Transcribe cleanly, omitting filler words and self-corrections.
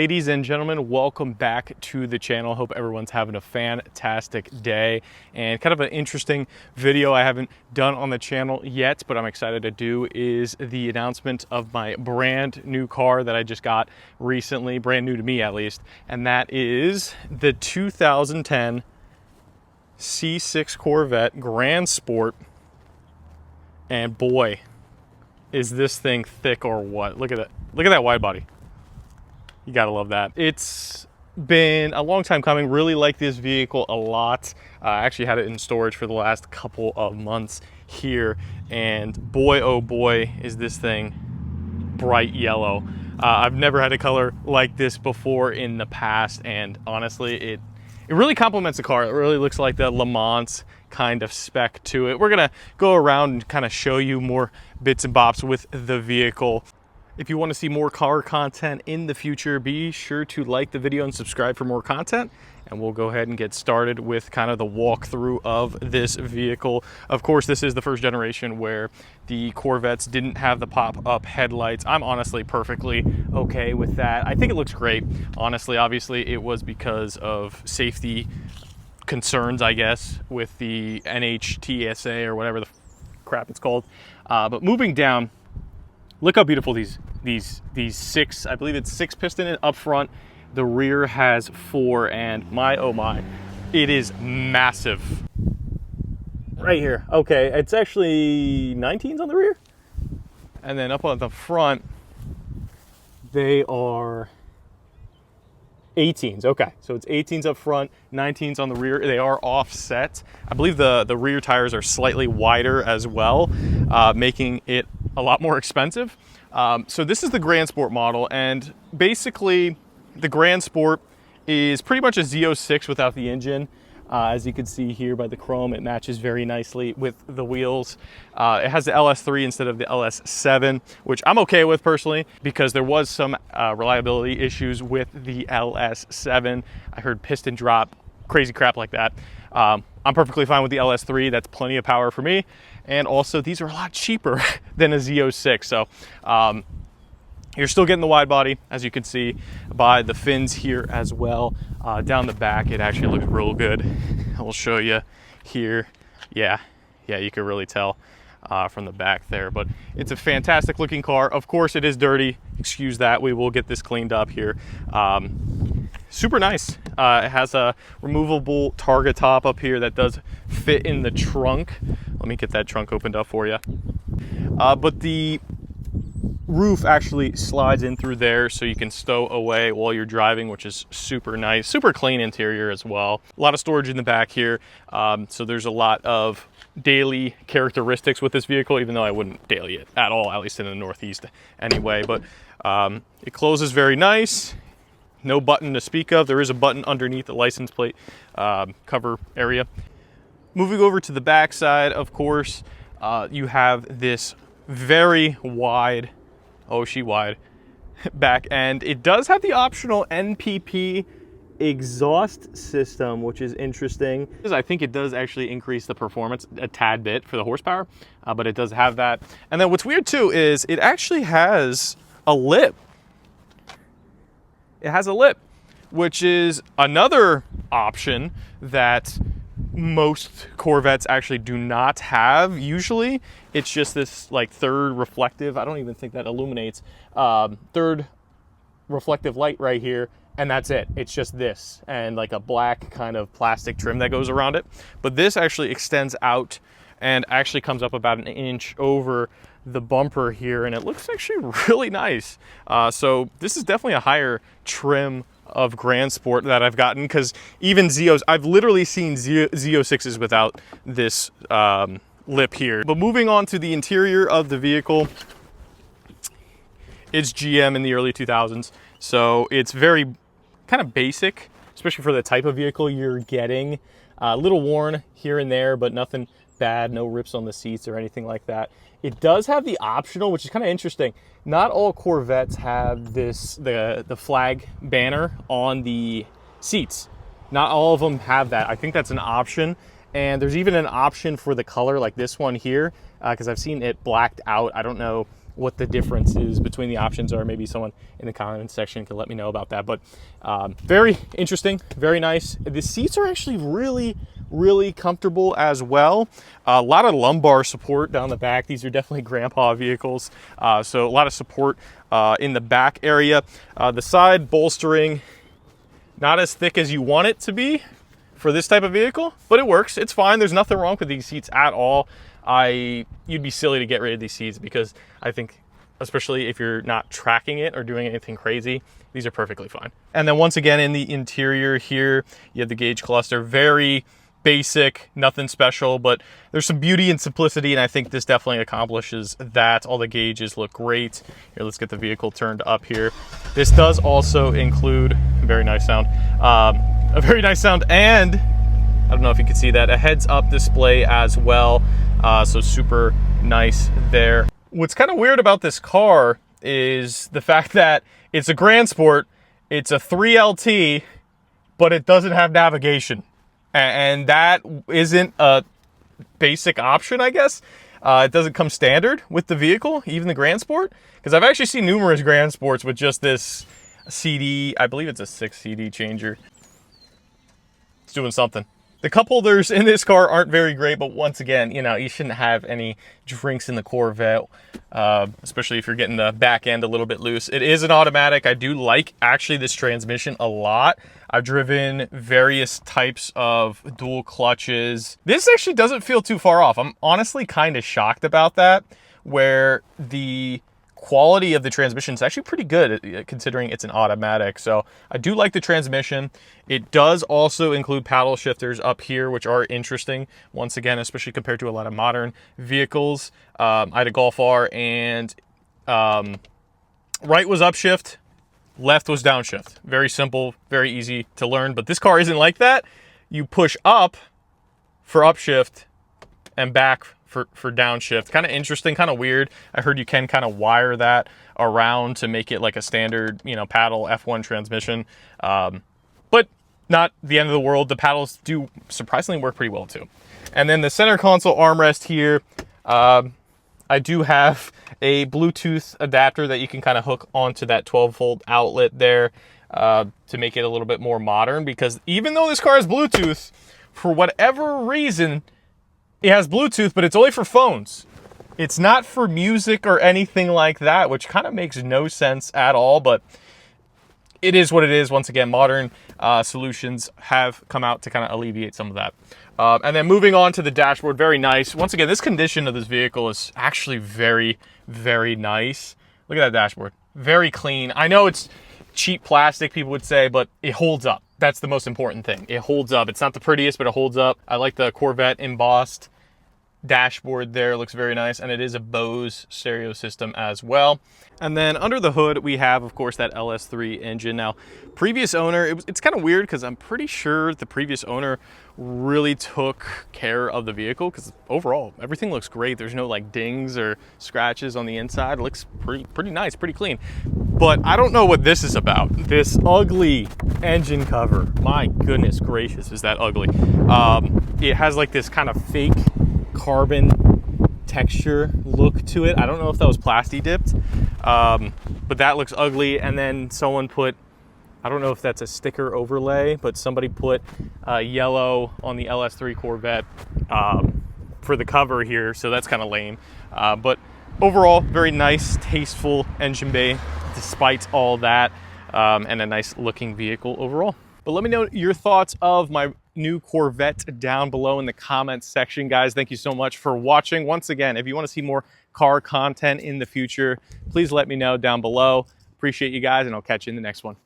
Ladies and gentlemen, welcome back to the channel. Hope everyone's having a fantastic day, and kind of an interesting video I haven't done on the channel yet, but I'm excited to do is the announcement of my brand new car that I just got recently, brand new to me at least, and that is the 2010 C6 Corvette Grand Sport. And boy, is this thing thick or what? Look at that. Look at that wide body. You gotta love that. It's been a long time coming. Really like this vehicle a lot. I actually had it in storage for the last couple of months here, and boy oh boy is this thing bright yellow. I've never had a color like this before in the past, and honestly it really complements the car. It really looks like the Le Mans kind of spec to it. We're gonna go around and kind of show you more bits and bops with the vehicle. If you want to see more car content in the future, be sure to like the video and subscribe for more content. And we'll go ahead and get started with kind of the walkthrough of this vehicle. Of course, this is the first generation where the Corvettes didn't have the pop-up headlights. I'm honestly perfectly okay with that. I think it looks great. Honestly, obviously, it was because of safety concerns, I guess, with the NHTSA or whatever the crap it's called. But moving down, look how beautiful these six, I believe it's 6 piston up front. The rear has 4, and my oh my, it is massive. Right here. Okay, it's actually 19s on the rear. And then up on the front, they are 18s. Okay, so it's 18s up front, 19s on the rear. They are offset. I believe the rear tires are slightly wider as well, making it a lot more expensive. So this is the Grand Sport model, and basically the Grand Sport is pretty much a Z06 without the engine. As you can see here by the chrome, it matches very nicely with the wheels. It has the LS3 instead of the LS7, which I'm okay with personally, because there was some reliability issues with the LS7. I heard piston drop, crazy crap like that. I'm perfectly fine with the LS3. That's plenty of power for me. And also, these are a lot cheaper than a Z06. So you're still getting the wide body, as you can see by the fins here as well. Down the back, it actually looks real good. I will show you here. Yeah, you can really tell from the back there. But it's a fantastic looking car. Of course, it is dirty. Excuse that. We will get this cleaned up here. Super nice. It has a removable Targa top up here that does fit in the trunk. Let me get that trunk opened up for you. But the roof actually slides in through there, so you can stow away while you're driving, which is super nice. Super clean interior as well. A lot of storage in the back here. So there's a lot of daily characteristics with this vehicle, even though I wouldn't daily it at all, at least in the Northeast anyway. But it closes very nice. No button to speak of. There is a button underneath the license plate cover area. Moving over to the back side, of course, you have this very wide, wide back end. It does have the optional NPP exhaust system, which is interesting. I think it does actually increase the performance a tad bit for the horsepower, but it does have that. And then what's weird too is it actually has a lip. It has a lip, which is another option that most Corvettes actually do not have usually. It's just this like third reflective, I don't even think that illuminates, third reflective light right here, and that's it. It's just this and like a black kind of plastic trim that goes around it. But this actually extends out and actually comes up about 1 inch over the bumper here, and it looks actually really nice. So this is definitely a higher trim of Grand Sport that I've gotten, because even I've literally seen Z06s without this lip here. But moving on to the interior of the vehicle, it's GM in the early 2000s, so it's very kind of basic, especially for the type of vehicle you're getting. A little worn here and there, but nothing bad, no rips on the seats or anything like that. It does have the optional, which is kind of interesting. Not all Corvettes have this, the flag banner on the seats. Not all of them have that. I think that's an option. And there's even an option for the color like this one here, because I've seen it blacked out. I don't know what the differences between the options are. Maybe someone in the comments section can let me know about that. But very interesting, very nice. The seats are actually really comfortable as well. A lot of lumbar support down the back. These are definitely grandpa vehicles, so a lot of support in the back area. The side bolstering, not as thick as you want it to be for this type of vehicle, but it works. It's fine. There's nothing wrong with these seats at all. You'd be silly to get rid of these seats, because I think, especially if you're not tracking it or doing anything crazy, these are perfectly fine. And then once again, in the interior here, you have the gauge cluster. Very basic, nothing special, but there's some beauty and simplicity, and I think this definitely accomplishes that. All the gauges look great. Here, let's get the vehicle turned up here. This does also include a very nice sound, and I don't know if you can see that, a heads-up display as well. So super nice there. What's kind of weird about this car is the fact that it's a Grand Sport, it's a 3LT, but it doesn't have navigation. And that isn't a basic option, I guess. It doesn't come standard with the vehicle, even the Grand Sport. Because I've actually seen numerous Grand Sports with just this CD, I believe it's a 6 CD changer. It's doing something. The cup holders in this car aren't very great, but once again, you know, you shouldn't have any drinks in the Corvette, especially if you're getting the back end a little bit loose. It is an automatic. I do like, actually, this transmission a lot. I've driven various types of dual clutches. This actually doesn't feel too far off. I'm honestly kind of shocked about that, where the quality of the transmission is actually pretty good considering it's an automatic. So I do like the transmission. It does also include paddle shifters up here, which are interesting once again, especially compared to a lot of modern vehicles. I had a Golf R, and right was upshift, left was downshift. Very simple, very easy to learn, but this car isn't like that. You push up for upshift and back for downshift. Kind of interesting, kind of weird. I heard you can kind of wire that around to make it like a standard, you know, paddle F1 transmission. But not the end of the world. The paddles do surprisingly work pretty well too. And then the center console armrest here, I do have a Bluetooth adapter that you can kind of hook onto that 12-volt outlet there to make it a little bit more modern, because even though this car has Bluetooth, for whatever reason, it has Bluetooth, but it's only for phones. It's not for music or anything like that, which kind of makes no sense at all, but it is what it is. Once again, modern solutions have come out to kind of alleviate some of that. And then moving on to the dashboard, very nice. Once again, this condition of this vehicle is actually very nice. Look at that dashboard. Very clean. I know it's cheap plastic, people would say, but it holds up. That's the most important thing. It holds up. It's not the prettiest, but it holds up. I like the Corvette embossed dashboard there. It looks very nice, and it is a Bose stereo system as well. And then under the hood, we have, of course, that LS3 engine. Now, previous owner, it's kind of weird because I'm pretty sure the previous owner really took care of the vehicle, because overall, everything looks great. There's no like dings or scratches on the inside. It looks pretty nice, pretty clean. But I don't know what this is about. This ugly engine cover. My goodness gracious, is that ugly. It has like this kind of fake carbon texture look to it. I don't know if that was plasti dipped, but that looks ugly. And then someone put, I don't know if that's a sticker overlay, but somebody put yellow on the LS3 Corvette for the cover here, so that's kind of lame. But overall, very nice, tasteful engine bay despite all that, and a nice looking vehicle overall. But let me know your thoughts of my new Corvette down below in the comments section, guys. Thank you so much for watching. Once again, if you want to see more car content in the future, please let me know down below. Appreciate you guys, and I'll catch you in the next one.